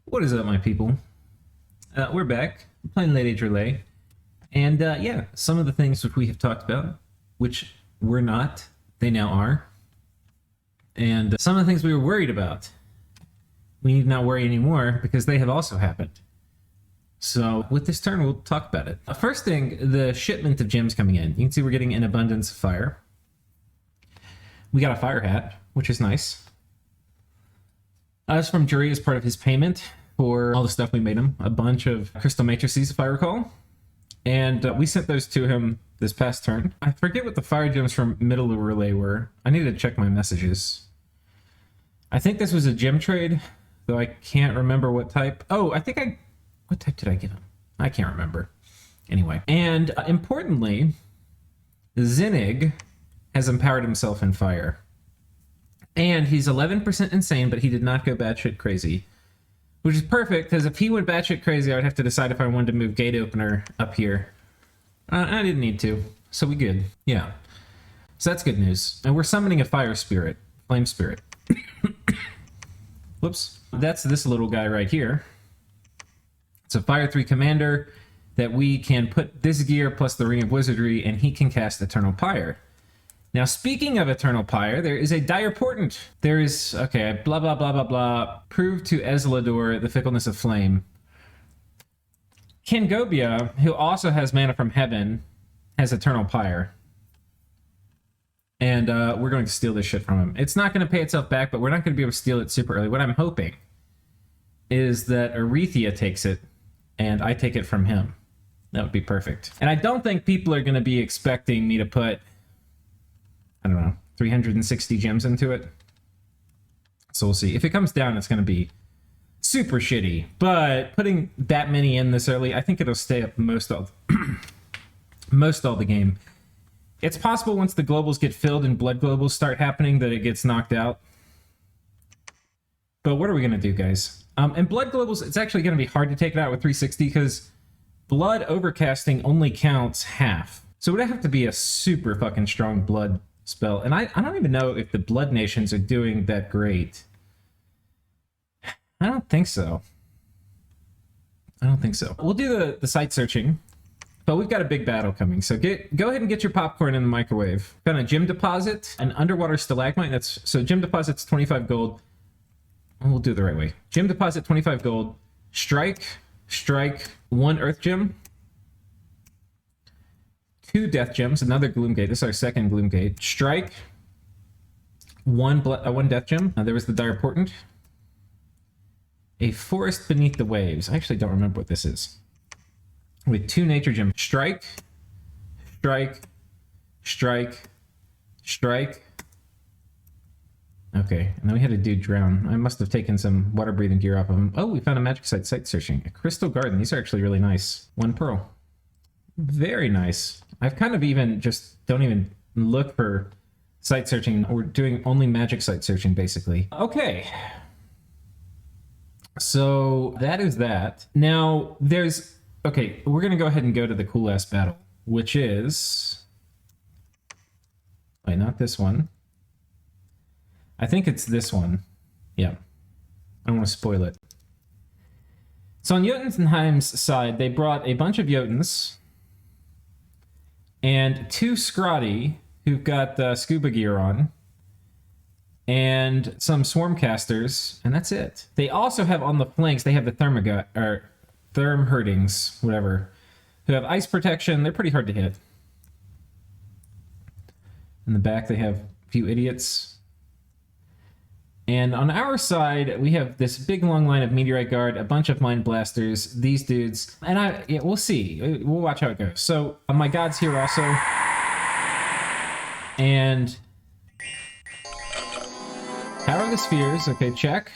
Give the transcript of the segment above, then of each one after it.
What is up, my people? We're back playing Late Age Rlyeh, and yeah, some of the things which we have talked about, which were not, they now are, and some of the things we were worried about, we need not worry anymore because they have also happened. So with this turn, we'll talk about it. First thing, the shipment of gems coming in. You can see we're getting an abundance of fire. We got a fire hat, which is nice. That's from Jury as part of his payment for all the stuff we made him. A bunch of crystal matrices, if I recall. And we sent those to him this past turn. I forget what the fire gems from Middle of Rlyeh were. I need to check my messages. I think this was a gem trade, though I can't remember what type. Oh, I think I... What type did I give him? I can't remember. Anyway. And importantly, Zinnig has empowered himself in fire. And he's 11% insane, but he did not go batshit crazy. Which is perfect, because if he went batshit crazy, I would have to decide if I wanted to move Gate Opener up here. I didn't need to, so we good. Yeah. So that's good news. And we're summoning a fire spirit. Flame spirit. Whoops. That's this little guy right here. It's a Fire 3 commander that we can put this gear plus the Ring of Wizardry, and he can cast Eternal Pyre. Now, speaking of Eternal Pyre, there is a dire portent. There is, okay, blah, blah, blah, blah, blah. Prove to Ezlador the fickleness of flame. Kengobia, who also has mana from heaven, has Eternal Pyre. And we're going to steal this shit from him. It's not going to pay itself back, but we're not going to be able to steal it super early. What I'm hoping is that Agartha takes it, and I take it from him. That would be perfect. And I don't think people are going to be expecting me to put... I don't know, 360 gems into it. So we'll see. If it comes down, it's going to be super shitty. But putting that many in this early, I think it'll stay up most all the game. It's possible once the globals get filled and blood globals start happening that it gets knocked out. But what are we going to do, guys? And blood globals, it's actually going to be hard to take it out with 360 because blood overcasting only counts half. So it would have to be a super fucking strong blood spell. And I don't even know if the blood nations are doing that great. I don't think so. I don't think so. We'll do the site searching, but we've got a big battle coming. So go ahead and get your popcorn in the microwave. Got a gem deposit, an underwater stalagmite. So gem deposit's 25 gold. We'll do it the right way. Gem deposit, 25 gold. Strike, 1 earth gem. 2 death gems, another gloom gate. This is our second gloom gate. Strike, 1 death gem. There was the dire portent. A forest beneath the waves. I actually don't remember what this is. With 2 nature gems. Strike. Okay, and then we had a dude drown. I must have taken some water breathing gear off of him. Oh, we found a magic site searching. A crystal garden. These are actually really nice. 1 pearl. Very nice. I've kind of even just don't even look for site searching. We're doing only magic site searching, basically. Okay. So that is that. Now, there's... Okay, we're going to go ahead and go to the cool-ass battle, which is... Wait, not this one. I think it's this one. Yeah. I don't want to spoil it. So on Jotunheim's side, they brought a bunch of Jotuns... and 2 Scrotty, who've got scuba gear on, and some Swarmcasters, and that's it. They also have on the flanks, they have the Thermherdings, whatever, who have ice protection. They're pretty hard to hit. In the back, they have a few idiots. And on our side, we have this big long line of Meteorite Guard, a bunch of Mind Blasters, these dudes, and yeah, we'll see. We'll watch how it goes. So, my god's here also. And... Power of the Spheres, okay, check.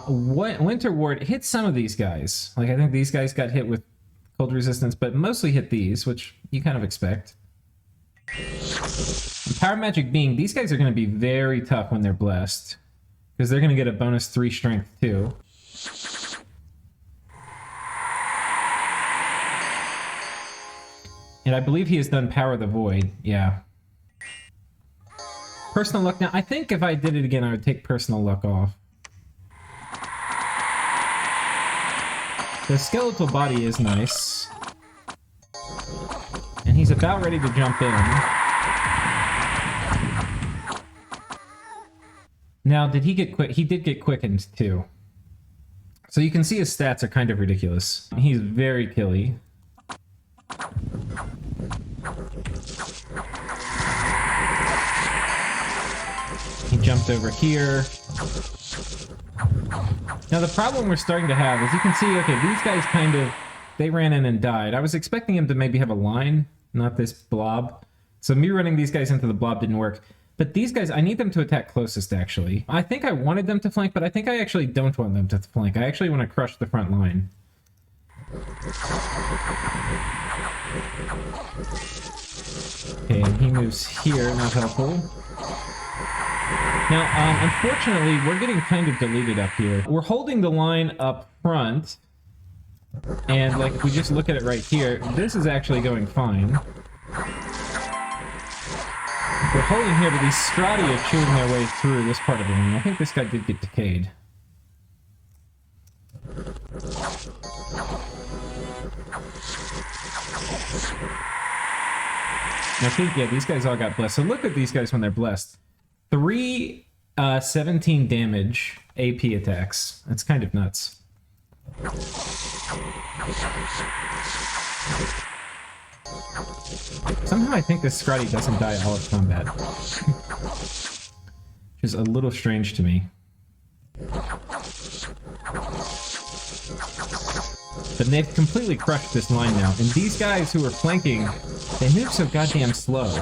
Winter Ward hit some of these guys. Like, I think these guys got hit with cold resistance, but mostly hit these, which you kind of expect. Power Magic being, these guys are going to be very tough when they're blessed, because they're going to get a bonus 3 strength too. And I believe he has done Power of the Void, yeah. Personal luck now. I think if I did it again, I would take personal luck off. The skeletal body is nice. And he's about ready to jump in. Now, did he get quick? He did get quickened, too. So you can see his stats are kind of ridiculous. He's very killy. He jumped over here. Now the problem we're starting to have is you can see, okay, these guys kind of, they ran in and died. I was expecting him to maybe have a line, not this blob. So me running these guys into the blob didn't work. But these guys, I need them to attack closest, actually. I think I wanted them to flank, but I think I actually don't want them to flank. I actually want to crush the front line. Okay, and he moves here, not helpful. Now, unfortunately, we're getting kind of deleted up here. We're holding the line up front, and like, if we just look at it right here, this is actually going fine. We're holding here, but these Strati are chewing their way through this part of the line. I think this guy did get decayed. I think, yeah, these guys all got blessed. So look at these guys when they're blessed. 3 17 damage AP attacks. That's kind of nuts. Somehow I think this Scrotty doesn't die all of combat. Which is a little strange to me. But they've completely crushed this line now. And these guys who are flanking, they move so goddamn slow.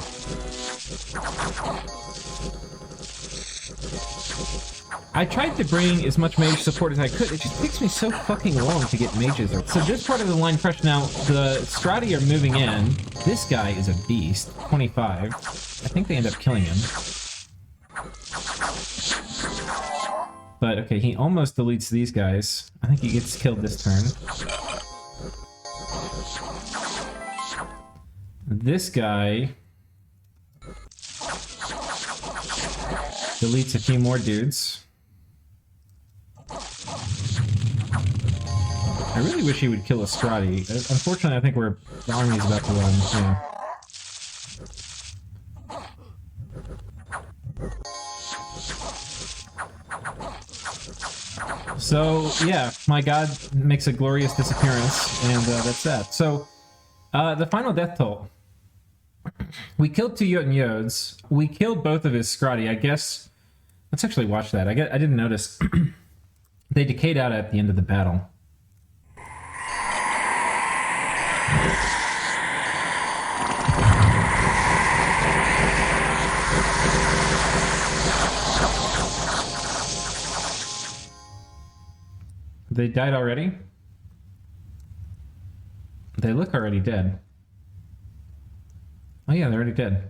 I tried to bring as much mage support as I could. It just takes me so fucking long to get mages. So this part of the line crushed now. The Strati are moving in. This guy is a beast. 25. I think they end up killing him. But okay, he almost deletes these guys. I think he gets killed this turn. This guy deletes a few more dudes. I really wish he would kill a Strati. Unfortunately, I think the army's about to run. Yeah. So, yeah, my god makes a glorious disappearance, and that's that. So, the final death toll. We killed 2 Jotun Yods. We killed both of his Scrati. I guess... Let's actually watch that. I didn't notice. They decayed out at the end of the battle. They died already? They look already dead. Oh yeah, they're already dead.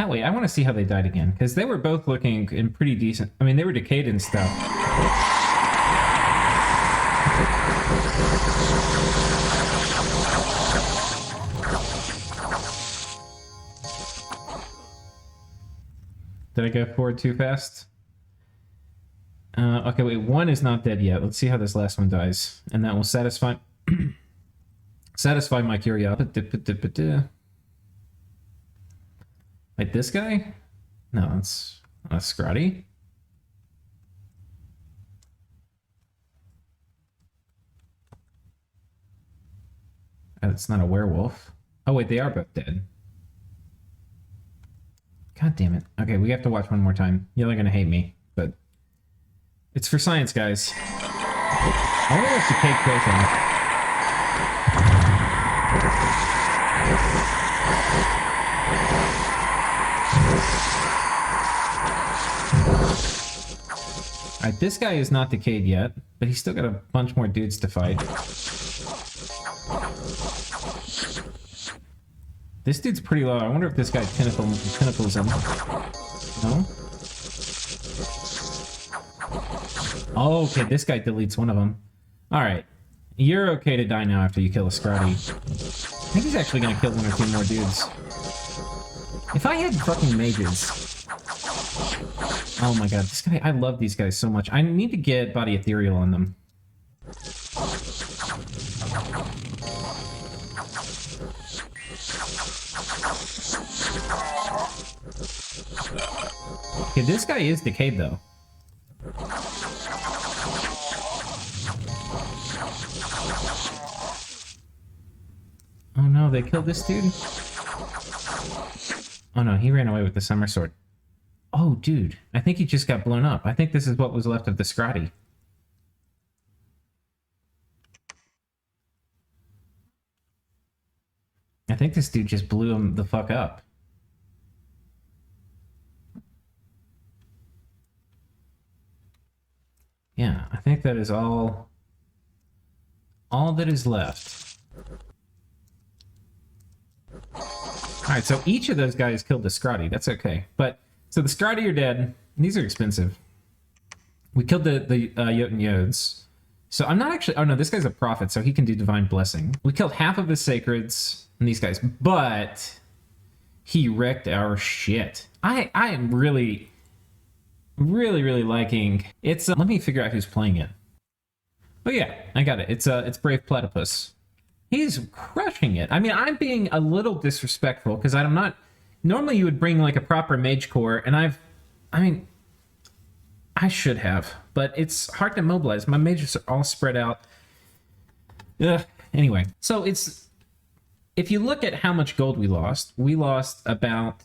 Wait, I want to see how they died again, because they were both looking in pretty decent... I mean, they were decayed and stuff. Did I go forward too fast? Okay, wait, one is not dead yet. Let's see how this last one dies. And that will satisfy... satisfy my curiosity. Wait, this guy? No, that's Scrotty. It's not a werewolf. Oh wait, they are both dead. God damn it. Okay, we have to watch one more time. You're gonna hate me, but it's for science, guys. I wonder if Decay kills him. Alright, this guy is not decayed yet, but he's still got a bunch more dudes to fight. This dude's pretty low. I wonder if this guy pinnacles him. No? Oh, okay, this guy deletes one of them. Alright. You're okay to die now after you kill a Scrotty. I think he's actually going to kill 1 or 2 more dudes. If I had fucking mages... Oh my god, this guy... I love these guys so much. I need to get Body Ethereal on them. Okay, this guy is decayed, though. Oh no, they killed this dude? Oh no, he ran away with the Summer Sword. Oh, dude, I think he just got blown up. I think this is what was left of the Scrotty. I think this dude just blew him the fuck up. Yeah, I think that is all that is left. Alright, so each of those guys killed the Scrotty. That's okay. But, so the Scrotty are dead. And these are expensive. We killed the Jotun Yods. So I'm not actually... Oh no, this guy's a prophet, so he can do Divine Blessing. We killed half of his Sacreds and these guys. But he wrecked our shit. I am really liking... It's... let me figure out who's playing it. Oh yeah, I got it. It's Brave Platypus. He's crushing it. I mean, I'm being a little disrespectful because I'm not... Normally you would bring like a proper mage core, and I mean, I should have, but it's hard to mobilize. My mages are all spread out. Ugh. Anyway, so it's... If you look at how much gold we lost about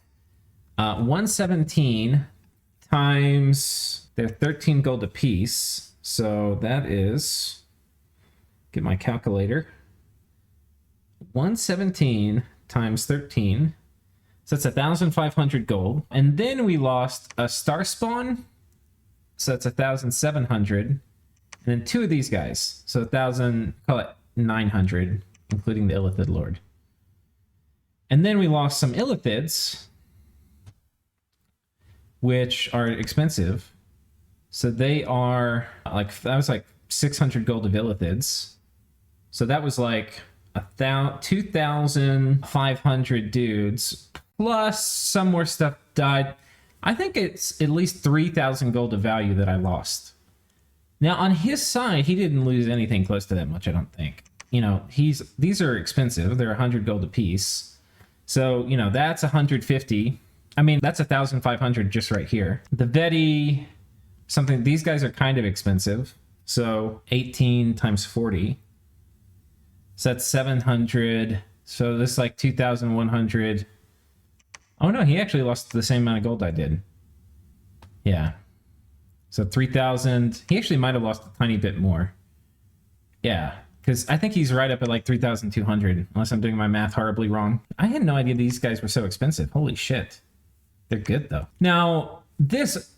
117 times their 13 gold apiece. So that is... Get my calculator. 117 times 13, so that's 1,500 gold. And then we lost a star spawn, so that's 1,700. And then two of these guys, so 1,000, call it 900, including the Illithid Lord. And then we lost some Illithids, which are expensive. So they are like, that was like 600 gold of Illithids. So that was like 2,500 dudes, plus some more stuff died. I think it's at least 3,000 gold of value that I lost. Now, on his side, he didn't lose anything close to that much, I don't think. You know, these are expensive. They're 100 gold a piece. So, you know, that's 150. I mean, that's 1,500 just right here. The Veti, something, these guys are kind of expensive. So 18 times 40. So that's 700. So this is like 2,100. Oh no, he actually lost the same amount of gold I did. Yeah. So 3,000. He actually might have lost a tiny bit more. Yeah, because I think he's right up at like 3,200, unless I'm doing my math horribly wrong. I had no idea these guys were so expensive. Holy shit. They're good though. Now, this,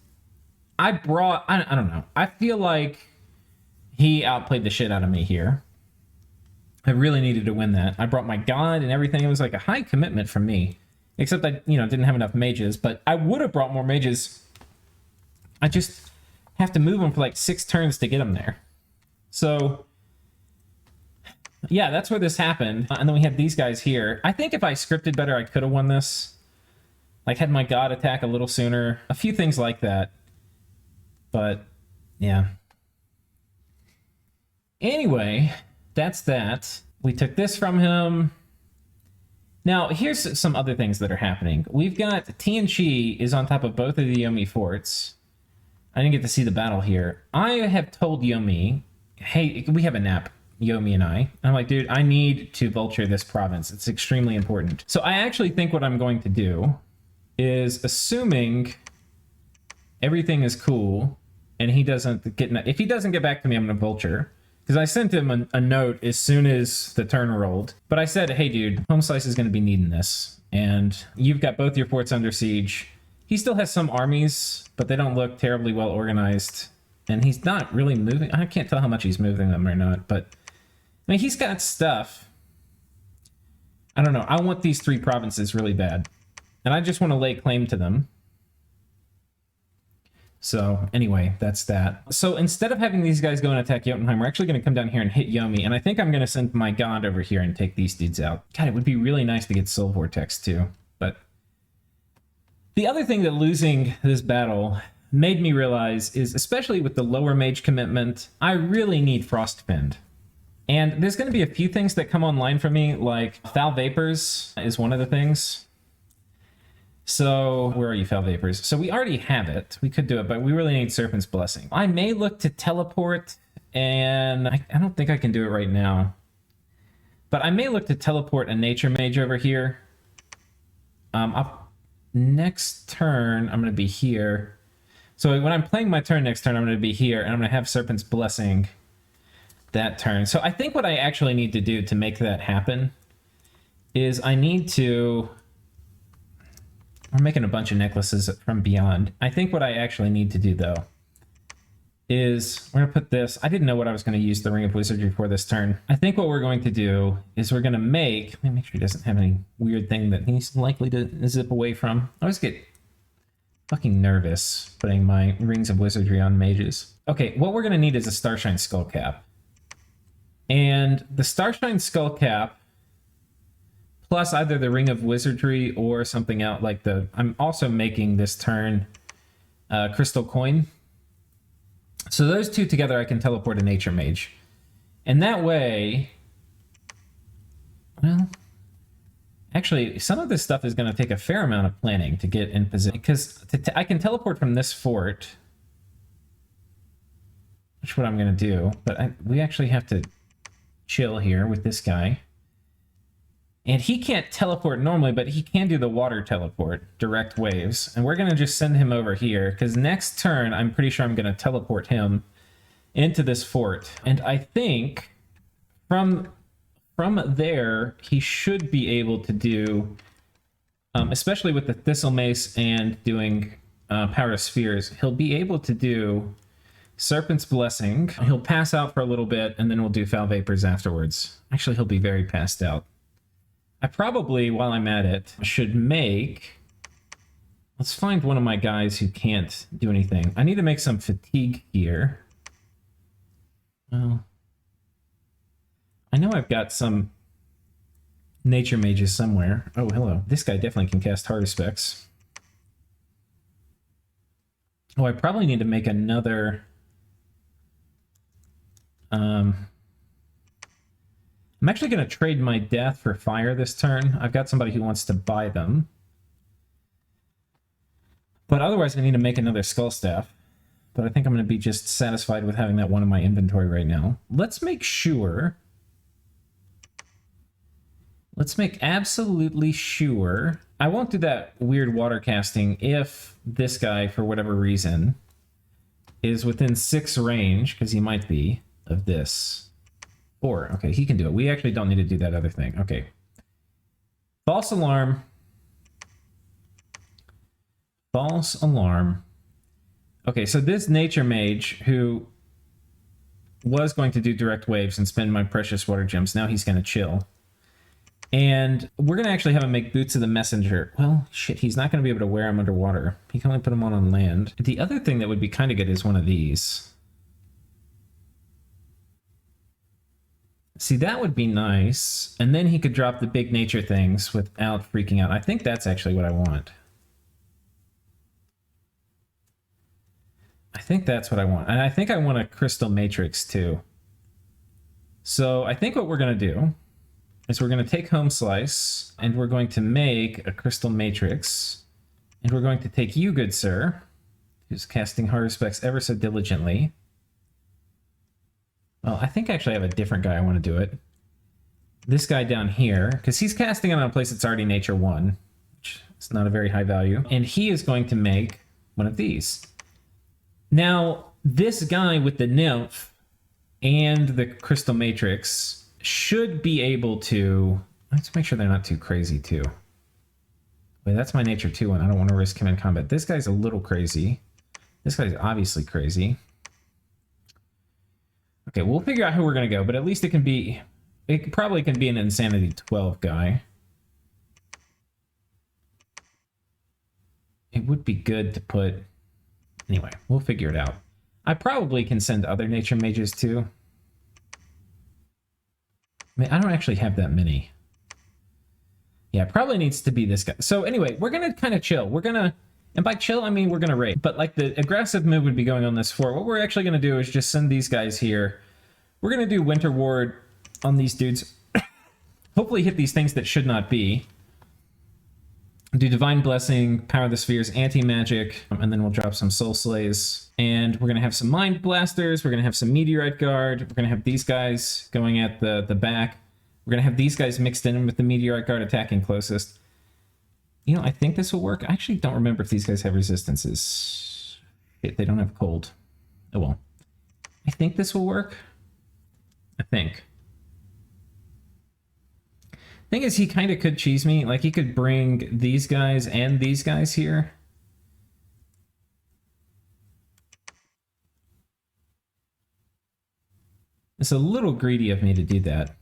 I don't know. I feel like he outplayed the shit out of me here. I really needed to win that. I brought my god and everything. It was like a high commitment from me. Except I, you know, didn't have enough mages, but I would have brought more mages. I just have to move them for like 6 turns to get them there. So, yeah, that's where this happened. And then we have these guys here. I think if I scripted better, I could have won this. Like, had my god attack a little sooner. A few things like that. But, yeah. Anyway, that's that. We took this from him. Now, here's some other things that are happening. We've got Tianchi is on top of both of the Yomi forts. I didn't get to see the battle here. I have told Yomi, hey, we have a nap, Yomi and I. I'm like, dude, I need to vulture this province. It's extremely important. So I actually think what I'm going to do is, assuming everything is cool and he doesn't get... If he doesn't get back to me, I'm going to vulture. Because I sent him a note as soon as the turn rolled. But I said, hey, dude, Home Slice is going to be needing this. And you've got both your forts under siege. He still has some armies, but they don't look terribly well organized. And he's not really moving. I can't tell how much he's moving them or not. But, I mean, he's got stuff. I don't know. I want these 3 provinces really bad. And I just want to lay claim to them. So, anyway, that's that. So, instead of having these guys go and attack Jotunheim, we're actually going to come down here and hit Yomi. And I think I'm going to send my god over here and take these dudes out. God, it would be really nice to get Soul Vortex, too. But, The other thing that losing this battle made me realize is, especially with the lower mage commitment, I really need Frostbend. And there's going to be a few things that come online for me, like Foul Vapors is one of the things. So, where are you, Foul Vapors? So we already have it. We could do it, but we really need Serpent's Blessing. I may look to teleport, and I don't think I can do it right now. But I may look to teleport a Nature Mage over here. Next turn, I'm going to be here. So when I'm playing my turn next turn, I'm going to be here, and I'm going to have Serpent's Blessing that turn. So I think what I actually need to do to make that happen is I need to... We're making a bunch of necklaces from Beyond. I think what I actually need to do, though, is we're going to put this... I didn't know what I was going to use the Ring of Wizardry for this turn. I think what we're going to do is we're going to make... Let me make sure he doesn't have any weird thing that he's likely to zip away from. I always get fucking nervous putting my Rings of Wizardry on mages. Okay, what we're going to need is a Starshine Skullcap. And the Starshine Skullcap, plus either the Ring of Wizardry or something out like the... I'm also making this turn Crystal Coin. So those two together, I can teleport a Nature Mage. And that way... Well... Actually, some of this stuff is going to take a fair amount of planning to get in position. Because I can teleport from this fort. Which is what I'm going to do. But we actually have to chill here with this guy. And he can't teleport normally, but he can do the water teleport, direct waves. And we're going to just send him over here, because next turn, I'm pretty sure I'm going to teleport him into this fort. And I think from there, he should be able to do, especially with the Thistle Mace and doing Power of Spheres, he'll be able to do Serpent's Blessing. He'll pass out for a little bit, and then we'll do Foul Vapors afterwards. Actually, he'll be very passed out. I probably, while I'm at it, should make... Let's find one of my guys who can't do anything. I need to make some fatigue here. Well, I know I've got some Nature Mages somewhere. Oh, hello. This guy definitely can cast Heart of Specs. Oh, I probably need to make another... I'm actually going to trade my Death for Fire this turn. I've got somebody who wants to buy them. But otherwise I need to make another Skull Staff. But I think I'm going to be just satisfied with having that one in my inventory right now. Let's make sure... Let's make absolutely sure... I won't do that weird water casting if this guy, for whatever reason, is within 6 range, because he might be, of this. 4. Okay, he can do it. We actually don't need to do that other thing. Okay. False Alarm. False Alarm. Okay, so this Nature Mage, who was going to do direct waves and spend my precious water gems, now he's going to chill. And we're going to actually have him make Boots of the Messenger. Well, shit, he's not going to be able to wear them underwater. He can only put them on land. The other thing that would be kind of good is one of these. See, that would be nice. And then he could drop the big nature things without freaking out. I think that's actually what I want. I think that's what I want. And I think I want a Crystal Matrix too. So I think what we're going to do is we're going to take Home Slice and we're going to make a Crystal Matrix. And we're going to take you, good sir, who's casting Heart of Specs ever so diligently. Well, I think actually I have a different guy I want to do it. This guy down here, because he's casting it on a place that's already Nature 1, which is not a very high value. And he is going to make one of these. Now, this guy with the Nymph and the Crystal Matrix should be able to... Let's make sure they're not too crazy, too. Wait, that's my Nature 2 one. I don't want to risk him in combat. This guy's a little crazy. This guy's obviously crazy. Okay, we'll figure out who we're going to go, but at least it can be... It probably can be an Insanity 12 guy. It would be good to put... Anyway, we'll figure it out. I probably can send other Nature Mages, too. I mean, I don't actually have that many. Yeah, it probably needs to be this guy. So anyway, we're going to kind of chill. We're going to And by chill, I mean we're going to raid. But like the aggressive move would be going on this fort. What we're actually going to do is just send these guys here. We're going to do Winter Ward on these dudes. Hopefully hit these things that should not be. Do Divine Blessing, Power of the Spheres, Anti-Magic, and then we'll drop some Soul Slays. And we're going to have some Mind Blasters. We're going to have some Meteorite Guard. We're going to have these guys going at the back. We're going to have these guys mixed in with the Meteorite Guard attacking closest. You know, I think this will work. I actually don't remember if these guys have resistances. Shit, they don't have cold. Oh well. I think this will work. I think. Thing is, he kind of could cheese me. Like, he could bring these guys and these guys here. It's a little greedy of me to do that.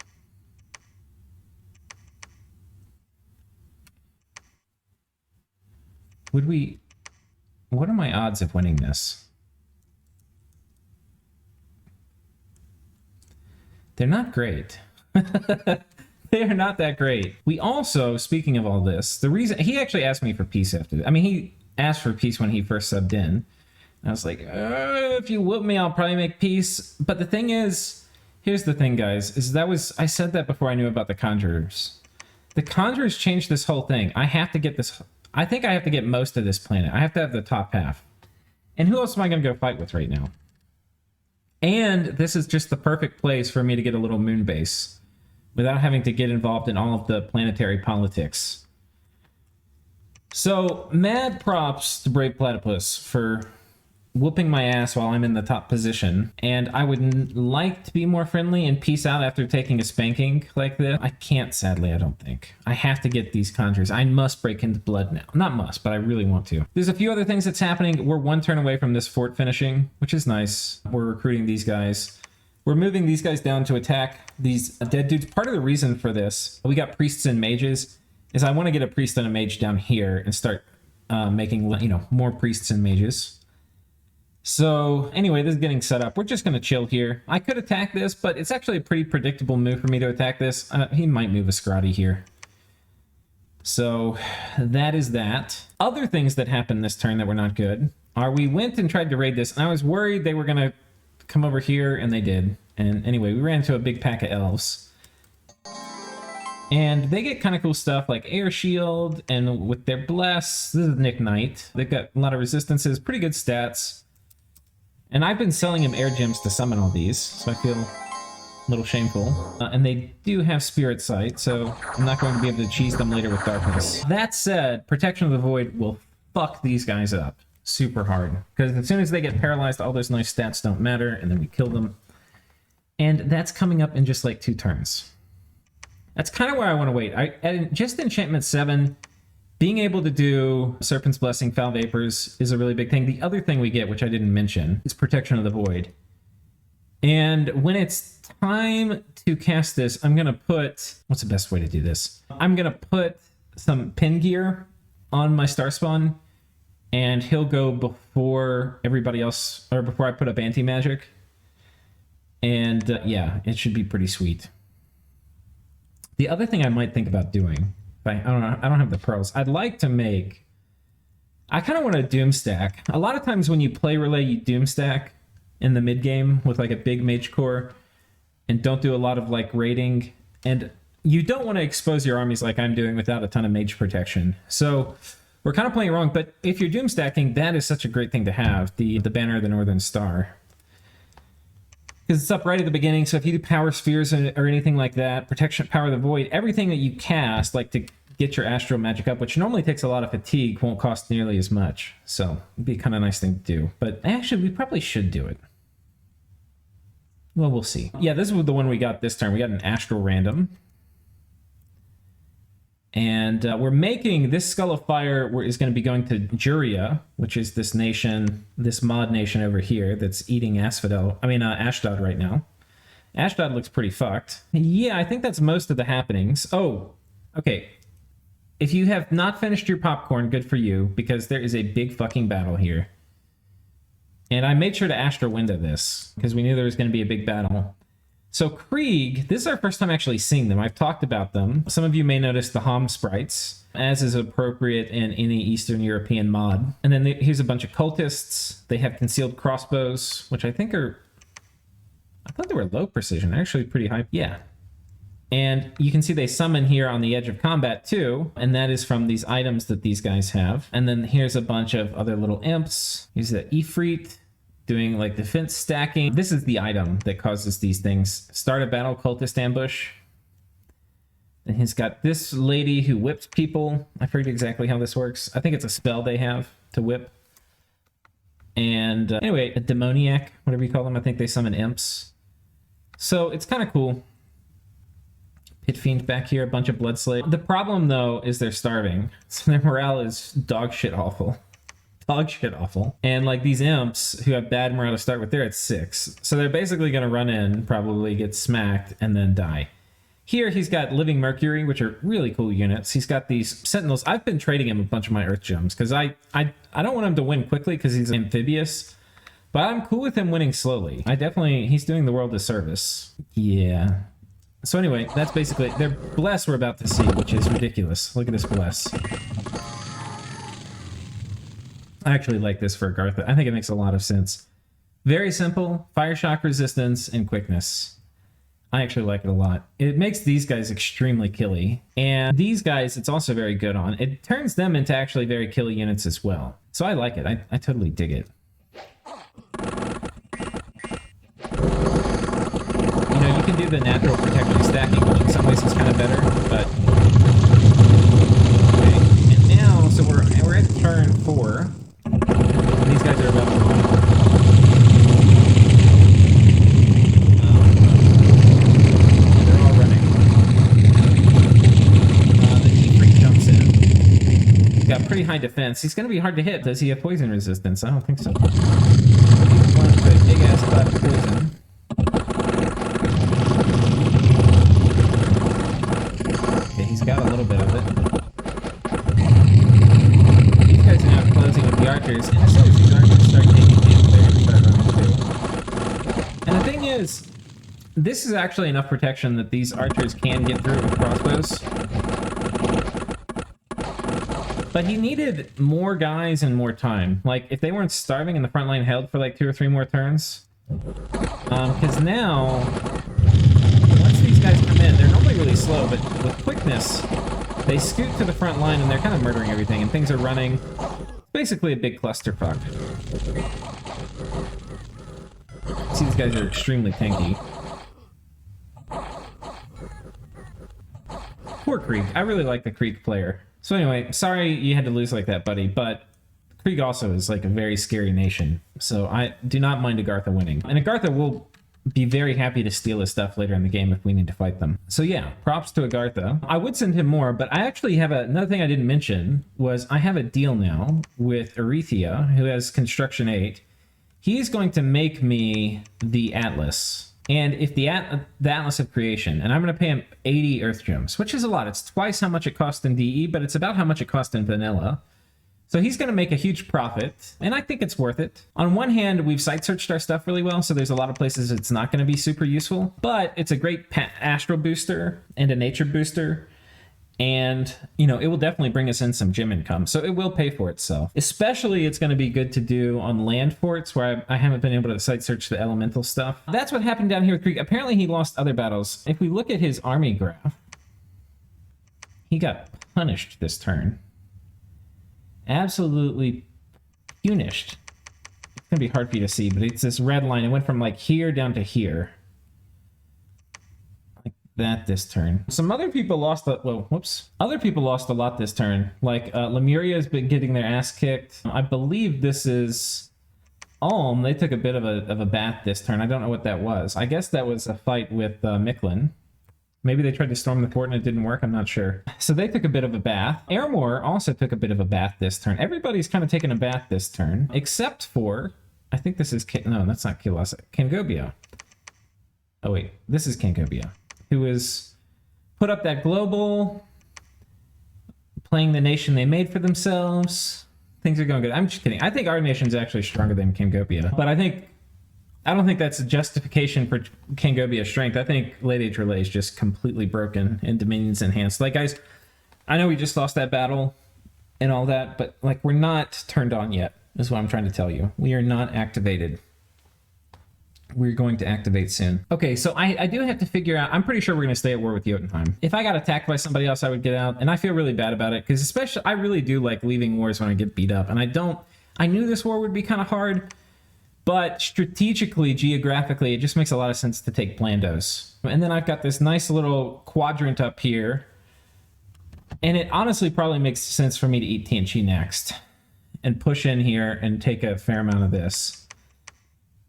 Would we... What are my odds of winning this? They're not great. They are not that great. We also, speaking of all this, the reason... He actually asked me for peace after this. I mean, he asked for peace when he first subbed in. And I was like, if you whoop me, I'll probably make peace. But the thing is... Here's the thing, guys. Is that was... I said that before I knew about the Conjurers. The Conjurers changed this whole thing. I have to get this... I think I have to get most of this planet. I have to have the top half. And who else am I going to go fight with right now? And this is just the perfect place for me to get a little moon base without having to get involved in all of the planetary politics. So, mad props to Brave Platypus for whooping my ass while I'm in the top position. And I would like to be more friendly and peace out after taking a spanking like this. I can't, sadly, I don't think. I have to get these conjures. I must break into blood now. Not must, but I really want to. There's a few other things that's happening. We're one turn away from this fort finishing, which is nice. We're recruiting these guys. We're moving these guys down to attack these dead dudes. Part of the reason for this, we got priests and mages, is I want to get a priest and a mage down here and start making, you know, more priests and mages. So anyway, this is getting set up. We're just going to chill here. I could attack this, but it's actually a pretty predictable move for me to attack this. He might move a Scrotty here. So that is that. Other things that happened this turn that were not good are we went and tried to raid this, and I was worried they were going to come over here, and they did. And anyway, we ran into a big pack of elves. And they get kind of cool stuff like Air Shield, and with their Bless, this is Nick Knight. They've got a lot of resistances, pretty good stats. And I've been selling him air gems to summon all these, so I feel a little shameful. And they do have Spirit Sight, so I'm not going to be able to cheese them later with Darkness. That said, Protection of the Void will fuck these guys up super hard. Because as soon as they get paralyzed, all those nice stats don't matter, and then we kill them. And that's coming up in just like 2 turns. That's kind of where I want to wait. Just Enchantment 7... Being able to do Serpent's Blessing, Foul Vapors is a really big thing. The other thing we get, which I didn't mention, is Protection of the Void. And when it's time to cast this, I'm going to put... What's the best way to do this? I'm going to put some pin gear on my Star Spawn, and he'll go before everybody else, or before I put up Anti-Magic. And yeah, it should be pretty sweet. The other thing I might think about doing... I don't know. I don't have the pearls. I'd like to make... I kind of want to doom stack. A lot of times when you play Rlyeh, you doom stack in the mid game with like a big mage core and don't do a lot of like raiding. And you don't want to expose your armies like I'm doing without a ton of mage protection. So we're kind of playing it wrong. But if you're doom stacking, that is such a great thing to have. The Banner of the Northern Star. Because it's up right at the beginning, so if you do Power Spheres or anything like that, Protection, Power of the Void, everything that you cast, like to get your Astral Magic up, which normally takes a lot of fatigue, won't cost nearly as much. So it'd be kind of nice thing to do. But actually, we probably should do it. Well, we'll see. Yeah, this was the one we got this turn. We got an Astral Random. And we're making this Skull of Fire is going to be going to Juria, which is this nation, this mod nation over here that's eating Ashdod right now. Ashdod looks pretty fucked. Yeah, I think that's most of the happenings. Oh, okay. If you have not finished your popcorn, good for you, because there is a big fucking battle here. And I made sure to Astral Window this, because we knew there was going to be a big battle. So Krieg, this is our first time actually seeing them. I've talked about them. Some of you may notice the Hom sprites, as is appropriate in any Eastern European mod. And then here's a bunch of cultists. They have concealed crossbows, which I think are... I thought they were low precision. Actually pretty high. Yeah. And you can see they summon here on the edge of combat too, and that is from these items that these guys have. And then here's a bunch of other little imps. Here's the Ifrit doing like defense stacking. This is the item that causes these things. Start a battle cultist ambush. And he's got this lady who whips people. I forget exactly how this works. I think it's a spell they have to whip. And anyway, a demoniac, whatever you call them. I think they summon imps. So it's kind of cool. Pit Fiend back here, a bunch of blood slave. The problem, though, is they're starving. So their morale is dog shit awful. Dog shit awful. And, like, these imps who have bad morale to start with, they're at 6. So they're basically going to run in, probably get smacked, and then die. Here, he's got Living Mercury, which are really cool units. He's got these Sentinels. I've been trading him a bunch of my Earth Gems, because I don't want him to win quickly, because he's amphibious. But I'm cool with him winning slowly. He's doing the world a service. Yeah. So anyway, that's basically their bless we're about to see, which is ridiculous. Look at this bless. I actually like this for Agartha. I think it makes a lot of sense. Very simple, fire shock resistance and quickness. I actually like it a lot. It makes these guys extremely killy. And these guys, it's also very good on. It turns them into actually very killy units as well. So I like it. I totally dig it. You can do the natural protection stacking, which in some ways is kind of better, but... Okay, and now, so we're at turn 4. And these guys are about to run. They're all running. The Ifrit jumps in. He's got pretty high defense. He's going to be hard to hit. Does he have poison resistance? I don't think so. He's one with a big-ass cloud of poison. He's got a little bit of it. These guys are now closing with the archers, and as soon as these archers start taking damage, they're going to start running too. And the thing is, this is actually enough protection that these archers can get through with crossbows. But he needed more guys and more time. Like, if they weren't starving and the front line held for like 2 or 3 more turns. Because now... these guys come in, they're normally really slow, but with quickness, they scoot to the front line and they're kind of murdering everything, and things are running. It's basically a big clusterfuck. See, these guys are extremely tanky. Poor Krieg. I really like the Krieg player. So anyway, sorry you had to lose like that, buddy, but Krieg also is like a very scary nation, so I do not mind Agartha winning. And Agartha will be very happy to steal his stuff later in the game if we need to fight them. So yeah, props to Agartha. I would send him more, but I actually have another thing I didn't mention was I have a deal now with Rlyeh, who has Construction 8. He's going to make me the Atlas. And if the Atlas of Creation, and I'm going to pay him 80 Earth Gems, which is a lot. It's twice how much it cost in DE, but it's about how much it cost in Vanilla. So he's going to make a huge profit, and I think it's worth it. On one hand, we've site-searched our stuff really well, so there's a lot of places it's not going to be super useful, but it's a great astral booster and a nature booster, and, you know, it will definitely bring us in some gem income, so it will pay for itself. Especially it's going to be good to do on land forts, where I haven't been able to site-search the elemental stuff. That's what happened down here with Krieg. Apparently he lost other battles. If we look at his army graph, he got punished this turn. Absolutely punished. It's gonna be hard for you to see, but it's this red line. It went from like here down to here, like that this turn. Some other people lost other people lost a lot this turn. Like Lemuria has been getting their ass kicked. I believe this is Ulm. They took a bit of a bath this turn. I don't know what that was. I guess that was a fight with Micklin. Maybe they tried to storm the fort and it didn't work, I'm not sure. So they took a bit of a bath. Airmore also took a bit of a bath this turn. Everybody's kind of taken a bath this turn, except for, I think this is, no, that's not Kilasa, Kangobia. Oh wait, this is Kangobia, who is put up that global, playing the nation they made for themselves. Things are going good. I'm just kidding. I think our nation's actually stronger than Kangobia, but I think I don't think that's a justification for Kangobia strength. I think Late Age Rlyeh is just completely broken and Dominion's enhanced. Like, guys, I know we just lost that battle and all that, but like, we're not turned on yet, is what I'm trying to tell you. We are not activated. We're going to activate soon. Okay, so I do have to figure out, I'm pretty sure we're going to stay at war with Jotunheim. If I got attacked by somebody else, I would get out, and I feel really bad about it, because especially, I really do like leaving wars when I get beat up, and I knew this war would be kind of hard, but strategically, geographically, it just makes a lot of sense to take Blandos. And then I've got this nice little quadrant up here, and it honestly probably makes sense for me to eat TNT next, and push in here and take a fair amount of this.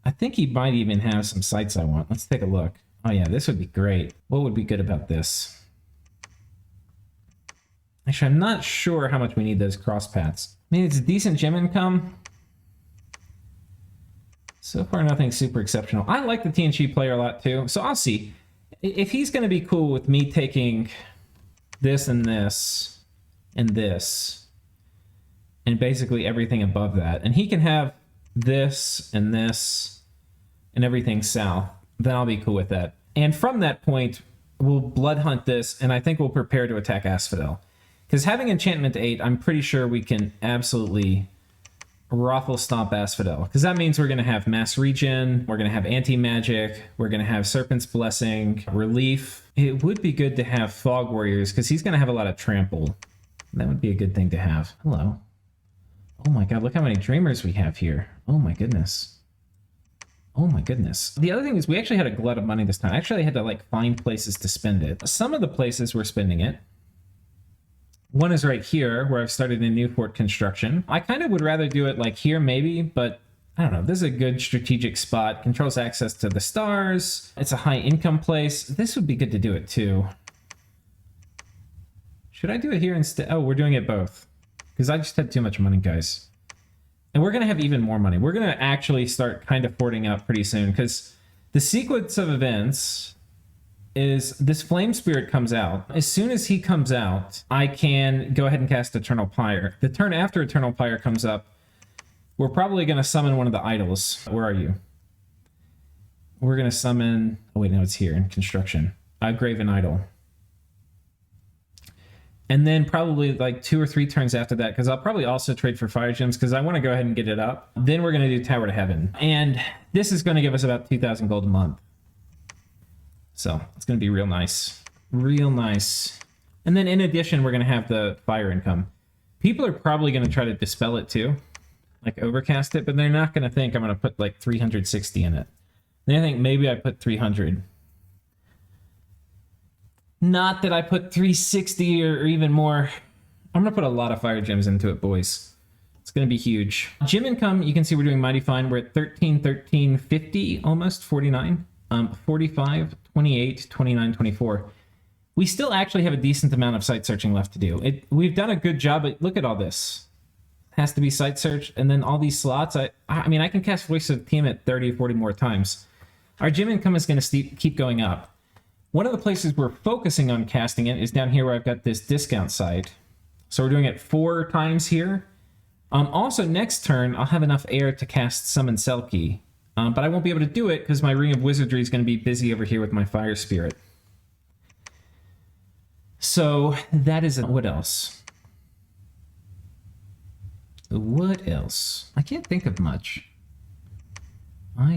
I think he might even have some sites I want. Let's take a look. Oh yeah, this would be great. What would be good about this? Actually, I'm not sure how much we need those cross paths. I mean, it's a decent gem income. So far, nothing super exceptional. I like the TNT player a lot too, so I'll see. If he's going to be cool with me taking this and this and this, and basically everything above that, and he can have this and everything south, then I'll be cool with that. And from that point, we'll blood hunt this, and I think we'll prepare to attack Asphodel. Because having enchantment 8, I'm pretty sure we can absolutely Rothel stomp Asphodel. Because that means we're going to have mass regen, we're going to have anti-magic, we're going to have Serpent's Blessing, relief. It would be good to have Fog Warriors, because he's going to have a lot of trample. That would be a good thing to have. Hello. Oh my god, look how many dreamers we have here. Oh my goodness. Oh my goodness. The other thing is we actually had a glut of money this time. I actually had to like find places to spend it. Some of the places we're spending it. One is right here where I've started a new fort construction. I kind of would rather do it like here maybe, but I don't know. This is a good strategic spot. Controls access to the stars. It's a high income place. This would be good to do it too. Should I do it here instead? Oh, we're doing it both. Because I just had too much money, guys. And we're going to have even more money. We're going to actually start kind of hoarding up pretty soon. Because the sequence of events is this Flame Spirit comes out. As soon as he comes out, I can go ahead and cast Eternal Pyre. The turn after Eternal Pyre comes up, we're probably going to summon one of the idols. Where are you? We're going to summon... Oh, wait, no, it's here in construction. Graven Idol. And then probably like 2 or 3 turns after that, because I'll probably also trade for fire gems, because I want to go ahead and get it up. Then we're going to do Tower to Heaven. And this is going to give us about 2,000 gold a month. So it's going to be real nice. Real nice. And then in addition, we're going to have the fire income. People are probably going to try to dispel it too. Like overcast it, but they're not going to think I'm going to put like 360 in it. They think maybe I put 300. Not that I put 360 or even more. I'm going to put a lot of fire gems into it, boys. It's going to be huge. Gem income, you can see we're doing mighty fine. We're at 13, 13, 50, almost 49, 45, 28, 29, 24. We still actually have a decent amount of site searching left to do. We've done a good job, but look at all this. It has to be site search, and then all these slots. I mean, I can cast Voice of Tiamat 30 or 40 more times. Our gem income is going to keep going up. One of the places we're focusing on casting it is down here where I've got this discount site. So we're doing it 4 times here. Also, next turn, I'll have enough air to cast Summon Selkie. But I won't be able to do it because my Ring of Wizardry is going to be busy over here with my Fire Spirit. So that is... What else? What else? I can't think of much. I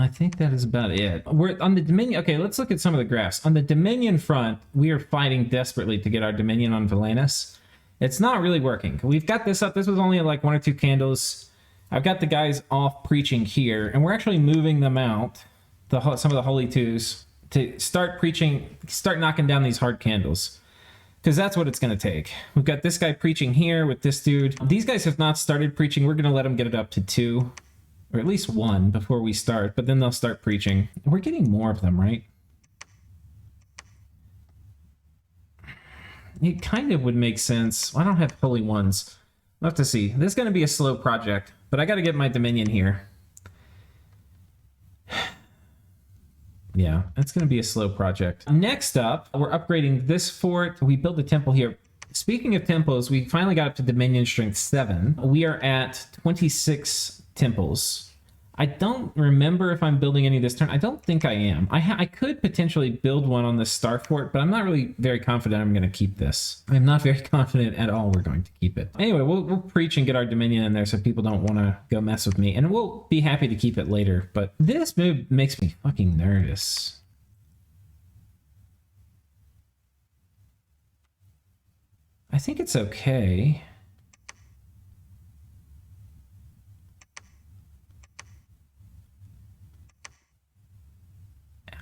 think that is about it. We're on the Dominion. Okay, let's look at some of the graphs. On the Dominion front, we are fighting desperately to get our Dominion on Valanus. It's not really working. We've got this up. This was only like 1 or 2 candles. I've got the guys off preaching here, and we're actually moving them out, some of the Holy Twos, to start preaching, start knocking down these hard candles. Because that's what it's going to take. We've got this guy preaching here with this dude. These guys have not started preaching. We're going to let them get it up to 2. Or at least 1 before we start, but then they'll start preaching. We're getting more of them, right? It kind of would make sense. I don't have holy ones. We'll have to see. This is going to be a slow project, but I got to get my Dominion here. Yeah, it's going to be a slow project. Next up, we're upgrading this fort. We built a temple here. Speaking of temples, we finally got up to Dominion Strength 7. We are at 26 temples. I don't remember if I'm building any this turn. I don't think I am. I could potentially build one on this Star Fort, but I'm not really very confident I'm going to keep this. I'm not very confident at all we're going to keep it. Anyway, we'll preach and get our Dominion in there so people don't want to go mess with me, and we'll be happy to keep it later. But this move makes me fucking nervous. I think it's okay.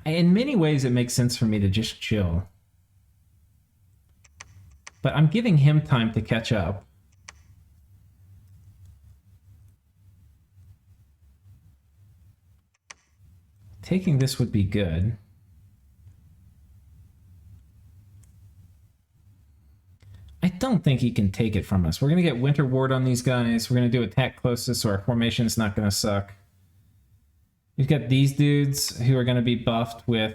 In many ways, it makes sense for me to just chill. But I'm giving him time to catch up. Taking this would be good. I don't think he can take it from us. We're going to get Winter Ward on these guys. We're going to do attack closest, so our formation's not going to suck. We've got these dudes who are going to be buffed with,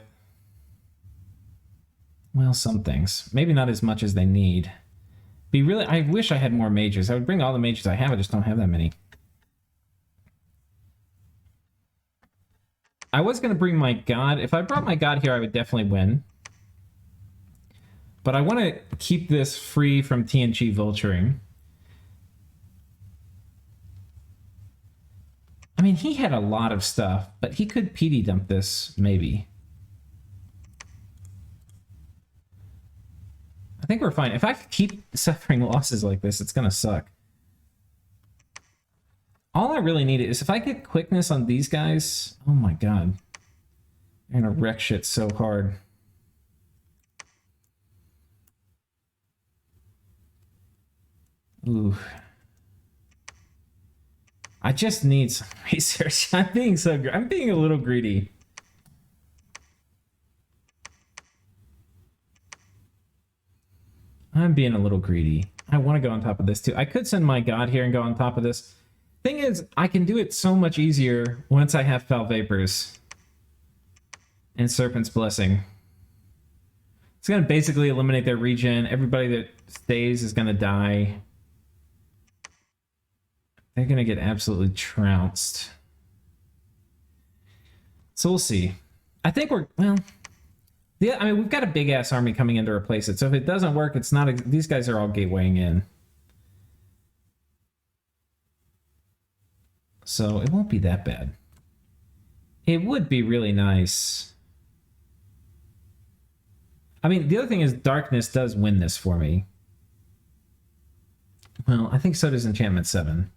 well, some things. Maybe not as much as they need. I wish I had more mages. I would bring all the mages I have. I just don't have that many. I was going to bring my god. If I brought my god here, I would definitely win. But I want to keep this free from TNG vulturing. I mean, he had a lot of stuff, but he could PD dump this, maybe. I think we're fine. If I keep suffering losses like this, it's going to suck. All I really need is if I get quickness on these guys, oh my god. They're going to wreck shit so hard. Ooh. I just need some research. I'm being a little greedy. I'm being a little greedy. I want to go on top of this too. I could send my god here and go on top of this. Thing is, I can do it so much easier once I have Foul Vapors and Serpent's Blessing. It's going to basically eliminate their regen. Everybody that stays is going to die. They're going to get absolutely trounced. So we'll see. I think we're, well, yeah, I mean, we've got a big-ass army coming in to replace it. So if it doesn't work, it's not, these guys are all gatewaying in. So it won't be that bad. It would be really nice. I mean, the other thing is Darkness does win this for me. Well, I think so does Enchantment 7.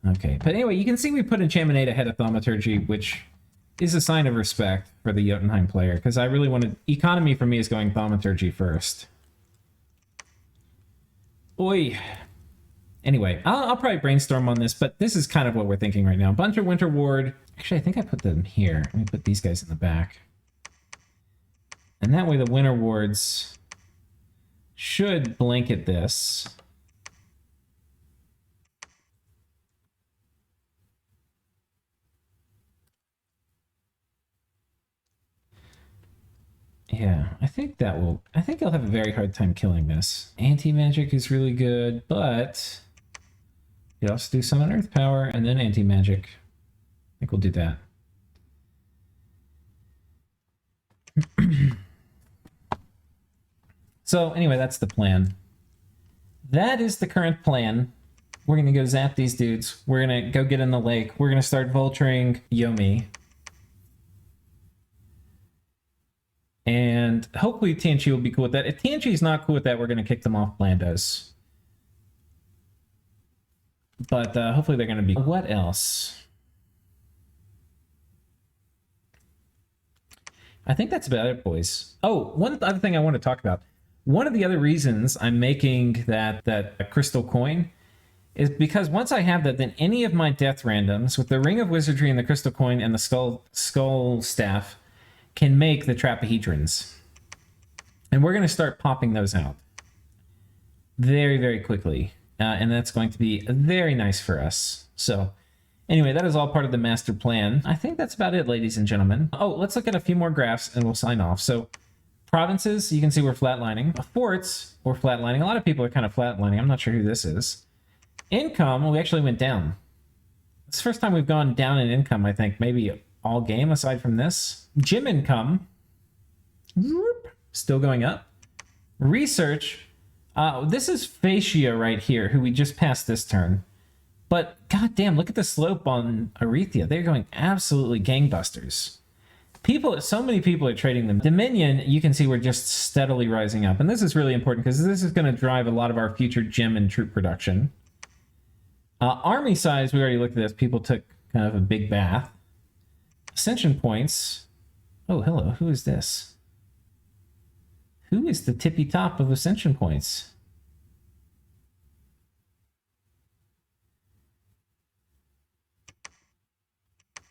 Okay, but anyway, you can see we put Enchantment 8 ahead of Thaumaturgy, which is a sign of respect for the Jotunheim player, because I really wanted... Economy for me is going Thaumaturgy first. Oi! Anyway, I'll probably brainstorm on this, but this is kind of what we're thinking right now. Bunch of Winter Ward. Actually, I think I put them here. Let me put these guys in the back. And that way the Winter Wards should blanket this. Yeah, I think I'll have a very hard time killing this. Anti-magic is really good, but you could also do Summon Earth Power and then anti-magic. I think we'll do that. So anyway, that's the plan. That is the current plan. We're gonna go zap these dudes. We're gonna go get in the lake. We're gonna start vulturing Yomi. And hopefully TNG will be cool with that. If TNG is not cool with that, we're going to kick them off Blandos. But hopefully they're going to be... What else? I think that's about it, boys. Oh, one other thing I want to talk about. One of the other reasons I'm making that crystal coin is because once I have that, then any of my death randoms with the Ring of Wizardry and the crystal coin and the skull staff can make the Trapahedrons. And we're going to start popping those out very, very quickly. And that's going to be very nice for us. So anyway, that is all part of the master plan. I think that's about it, ladies and gentlemen. Oh, let's look at a few more graphs and we'll sign off. So Provinces, you can see we're flatlining. Forts, we're flatlining. A lot of people are kind of flatlining. I'm not sure who this is. Income, well, we actually went down. It's the first time we've gone down in income, I think. Maybe all game aside from this. Gym income, whoop, still going up. Research, this is Fascia right here, who we just passed this turn. But goddamn, look at the slope on Agartha. They're going absolutely gangbusters. People, so many people are trading them. Dominion, you can see we're just steadily rising up. And this is really important because this is going to drive a lot of our future gem and troop production. Army size, we already looked at this. People took kind of a big bath. Ascension points. Oh, hello. Who is this? Who is the tippy top of ascension points?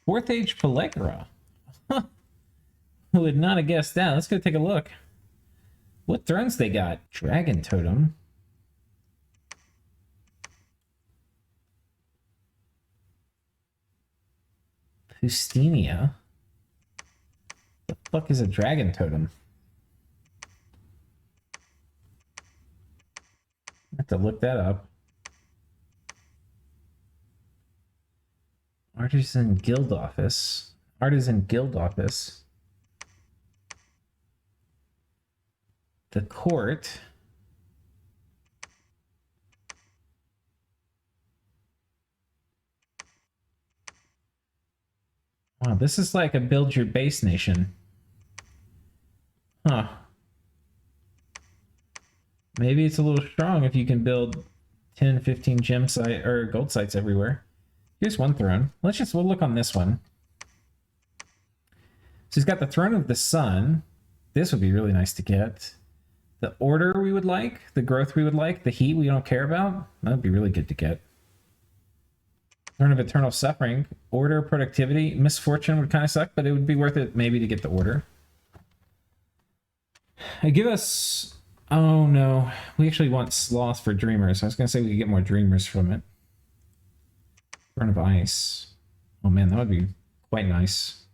Fourth Age Pellegra. Huh. Who would not have guessed that? Let's go take a look. What thrones they got? Dragon Totem. Pustinia. The fuck is a Dragon Totem? I have to look that up. Artisan Guild Office. Artisan Guild Office. The Court. Wow, this is like a build your base nation. Huh. Maybe it's a little strong if you can build 10, 15 gem site or gold sites everywhere. Here's one throne. We'll look on this one. So he's got the Throne of the Sun. This would be really nice to get. The order we would like, the growth we would like, the heat we don't care about. That would be really good to get. Throne of Eternal Suffering. Order, productivity. Misfortune would kind of suck, but it would be worth it maybe to get the order. Give us... Oh no, we actually want Sloth for Dreamers. I was going to say we could get more Dreamers from it. Throne of Ice. Oh man, that would be quite nice.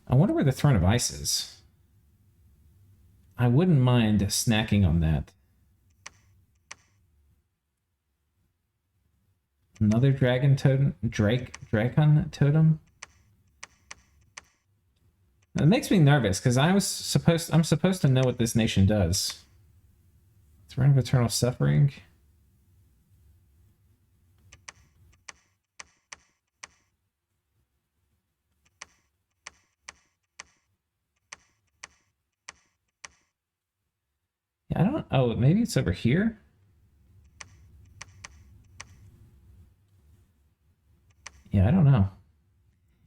I wonder where the Throne of Ice is. I wouldn't mind snacking on that. Another Dragon Totem? Drakon Totem? It makes me nervous because I'm supposed to know what this nation does. Throne of Eternal Suffering. Yeah, I don't. Oh, maybe it's over here. Yeah, I don't know.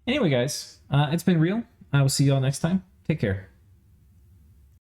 Anyway, guys, it's been real. I will see you all next time. Take care.